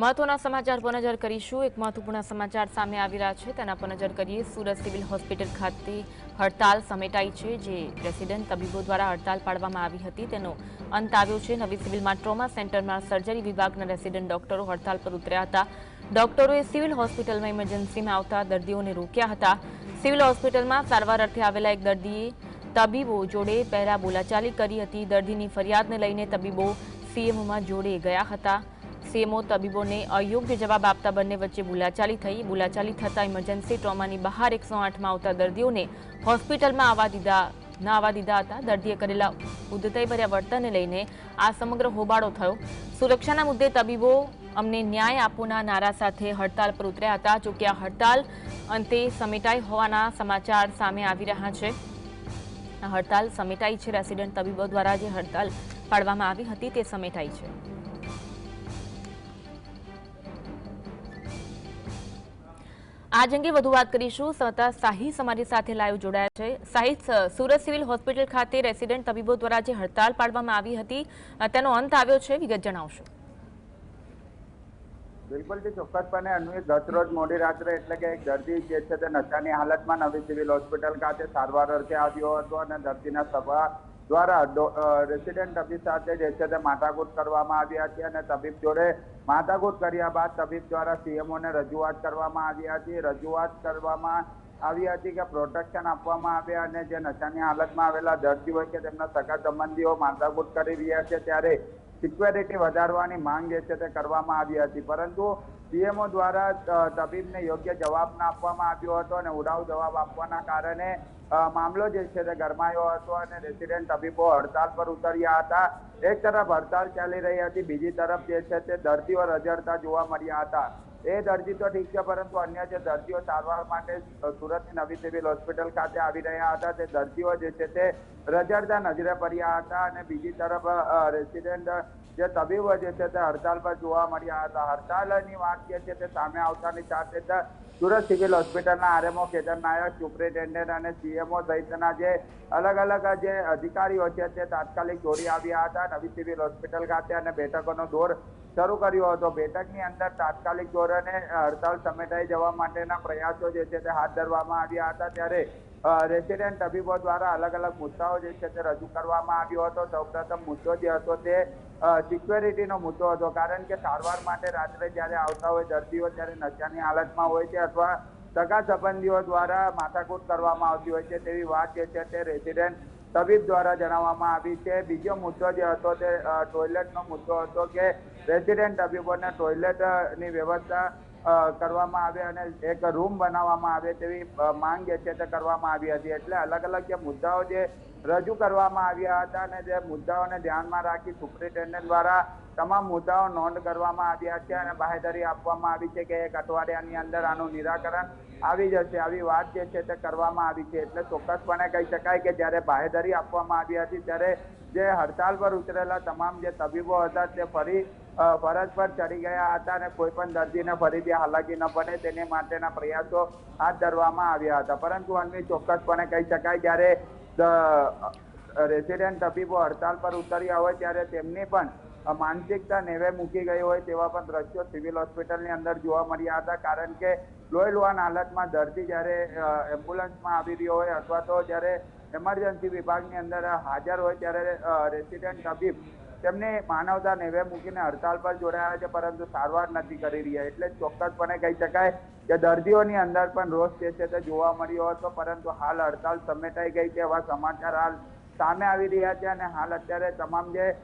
મહત્વના સમાચાર પર નજર કરીશું। એક મહત્વપૂર્ણ સમાચાર સામે આવી રહ્યા છે, તેના પર નજર કરીએ। સુરત સિવિલ હોસ્પિટલ ખાતે હડતાલ સમેટાઈ છે, જે રેસિડેન્ટ તબીબો દ્વારા હડતાલ પાડવામાં આવી હતી, તેનો અંત આવ્યો છે। નવી સિવિલમાં ટ્રોમા સેન્ટરમાં સર્જરી વિભાગના રેસિડેન્ટ ડોક્ટરો હડતાલ પર ઉતર્યા હતા। ડોક્ટરોએ સિવિલ હોસ્પિટલમાં ઇમરજન્સીમાં આવતા દર્દીઓને રોક્યા હતા। સિવિલ હોસ્પિટલમાં સારવાર અર્થે આવેલા એક દર્દીએ તબીબો જોડે પહેલા બોલાચાલી કરી હતી। દર્દીની ફરિયાદને લઈને તબીબો સીએમઓમાં જોડે ગયા હતા। સીએમઓ તબીબોને અયોગ્ય જવાબ આપતા બંને વચ્ચે બોલાચાલી થઈ। બોલાચાલી થતા ઇમરજન્સી ટ્રોમાની બહાર 108માં આવતા દર્દીઓને હોસ્પિટલમાં આવવા દીધા હતા। દર્દીએ કરેલા ઉદ્ધતાઈભર્યા વર્તનને લઈને આ સમગ્ર હોબાળો થયો। સુરક્ષાના મુદ્દે તબીબો અમને ન્યાય આપોના નારા સાથે હડતાલ પર ઉતર્યા હતા। જોકે આ હડતાલ અંતે સમેટાઈ હોવાના સમાચાર સામે આવી રહ્યા છે। આ હડતાલ સમેટાઈ છે। રેસિડેન્ટ તબીબો દ્વારા જે હડતાલ પાડવામાં આવી હતી તે સમેટાઈ છે। આજ અંગે વધુ વાત કરીશું। સાહિસ અમારી સાથે લાઈવ જોડાયા છે। સાહિસ, સુરત સિવિલ હોસ્પિટલ ખાતે રેસિડેન્ટ તબીબો દ્વારા જે હડતાલ પાડવામાં આવી હતી તેનો અંત આવ્યો છે, વિગત જણાવશો। બિલકુલ થી ચોક્કસપણે અન્વયે ગત રોજ મોડી રાત્રે એટલે કે એક દર્દી જે છે તે નશાની હાલતમાં નવી સિવિલ હોસ્પિટલ ખાતે સારવાર અર્થે આવ્યો હતો અને દર્દીના સભા દ્વારા રેસિડેન્ટ તબીબ સાથે જે છે તે માથાકૂટ કરવામાં આવી હતી અને તબીબ જોડે માથાકૂટ કર્યા બાદ તબીબ દ્વારા સીએમઓને રજૂઆત કરવામાં આવી હતી। રજૂઆત કરવામાં આવી હતી કે પ્રોટેક્શન આપવામાં આવે અને જે નશાની હાલતમાં આવેલા દર્દી હોય કે તેમના સગા સંબંધીઓ માથાકૂટ કરી રહ્યા છે ત્યારે સિક્યોરિટી વધારવાની માંગ જે છે તે કરવામાં આવી હતી, પરંતુ સીએમઓ દ્વારા તબીબને યોગ્ય જવાબ ન આપવામાં આવ્યો હતો અને ઉડાવ જવાબ આપવાના કારણે મામલો જે છે તે ગરમાયો હતો અને રેસિડેન્ટ તબીબો હડતાલ પર ઉતર્યા હતા। એક તરફ હડતાલ ચાલી રહી હતી, બીજી તરફ જે છે તે દર્દીઓ રજડતા જોવા મળ્યા હતા। એ દર્દી તો ઠીક છે, પરંતુ અન્ય જે દર્દીઓ સારવાર માટે સુરતની નવી સિવિલ હોસ્પિટલ ખાતે આવી રહ્યા હતા તે દર્દીઓ જે છે તે રજડતા નજરે પડ્યા હતા અને બીજી તરફ રેસિડેન્ટ જે તબીબો જે છે તે હડતાલ પર જોવા મળ્યા હતા। હડતાલની વાત જે છે તે સામે આવતાની સાથે જ સુરત સિવિલ હોસ્પિટલના આરએમઓ કેતન નાયક, સુપ્રિન્ટેન્ડન્ટ અને સીએમઓ સહિતના જે અલગ અલગ જે અધિકારીઓ છે તે તાત્કાલિક દોડી આવ્યા હતા નવી સિવિલ હોસ્પિટલ ખાતે અને બેઠકોનો દોર શરૂ કર્યો હતો। બેઠકની અંદર તાત્કાલિક ધોરણે હડતાલ સમેટાઈ જવા માટેના પ્રયાસો જે છે તે હાથ ધરવામાં આવ્યા હતા। ત્યારે રેસિડેન્ટ તબીબો દ્વારા અલગ અલગ મુદ્દાઓ જે છે તે રજૂ કરવામાં આવ્યો હતો। સૌપ્રથમ મુદ્દો જે હતો તે સિક્યોરિટીનો મુદ્દો હતો, કારણ કે સારવાર માટે રાત્રે જ્યારે આવતા હોય દર્દીઓ ત્યારે નશાની હાલતમાં હોય છે અથવા સગા સંબંધીઓ દ્વારા માથાકૂટ કરવામાં આવતી હોય છે તેવી વાત જે છે તે રેસિડેન્ટ તબીબ દ્વારા જણાવવામાં આવી છે। બીજો મુદ્દો જે હતો તે ટોયલેટનો મુદ્દો હતો કે રેસિડેન્ટ તબીબોને ટોયલેટની વ્યવસ્થા કરવામાં આવે અને એક રૂમ બનાવવામાં આવે તેવી માંગ જે છે તે કરવામાં આવી હતી। એટલે અલગ અલગ જે મુદ્દાઓ જે રજૂ કરવામાં આવ્યા હતા અને જે મુદ્દાઓને ધ્યાનમાં રાખી સુપ્રિન્ટેન્ડન્ટ દ્વારા તમામ મુદ્દાઓ નોંધ કરવામાં આવ્યા છે અને બાહેધરી આપવામાં આવી છે કે 1 અઠવાડિયાની અંદર આનું નિરાકરણ આવી જશે, આવી વાત જે છે તે કરવામાં આવી છે। એટલે ચોક્કસપણે કહી શકાય કે જ્યારે બાહેધરી આપવામાં આવી હતી ત્યારે જે હડતાલ પર ઉતરેલા તમામ જે તબીબો હતા તે ફરી ફરજ પર ચડી ગયા હતા અને કોઈ પણ દર્દીને ફરીથી હાલાકી ન પડે તેને માટેના પ્રયાસો હાથ ધરવામાં આવ્યા હતા। પરંતુ અન્ય ચોક્કસપણે કહી શકાય જ્યારે રેસિડેન્ટ તબીબો હડતાલ પર ઉતર્યા હોય ત્યારે તેમની પણ માનસિકતા નેવે મૂકી ગઈ હોય તેવા પણ દ્રશ્યો સિવિલ હોસ્પિટલની અંદર જોવા મળ્યા હતા, કારણ કે લોહીલુહાણ હાલતમાં દર્દી જ્યારે એમ્બ્યુલન્સમાં આવી રહ્યો હોય અથવા તો જ્યારે એમરજન્સી વિભાગની અંદર હાજર હોય ત્યારે રેસિડેન્ટ તબીબ તેમની માનવતા નેવે મૂકીને હડતાલ પર જોડાયા છે, પરંતુ સારવાર નથી કરી રહ્યા। એટલે ચોક્કસપણે કહી શકાય કે દર્દીઓની અંદર પણ રોષ જે છે તે જોવા મળ્યો હતો, પરંતુ હાલ હડતાલ સમેટાઈ ગઈ છે એવા સમાચાર હાલ સામે આવી રહ્યા છે અને હાલ અત્યારે તમામ જે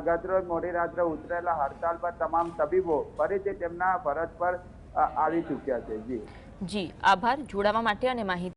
ગતરોજ મોડી રાત્રે ઉતરેલા હડતાલ પર તમામ તબીબો ફરીથી તેમના ફરજ પર આવી ચૂક્યા છે। જી આભાર જોડાવા માટે અને માહિતી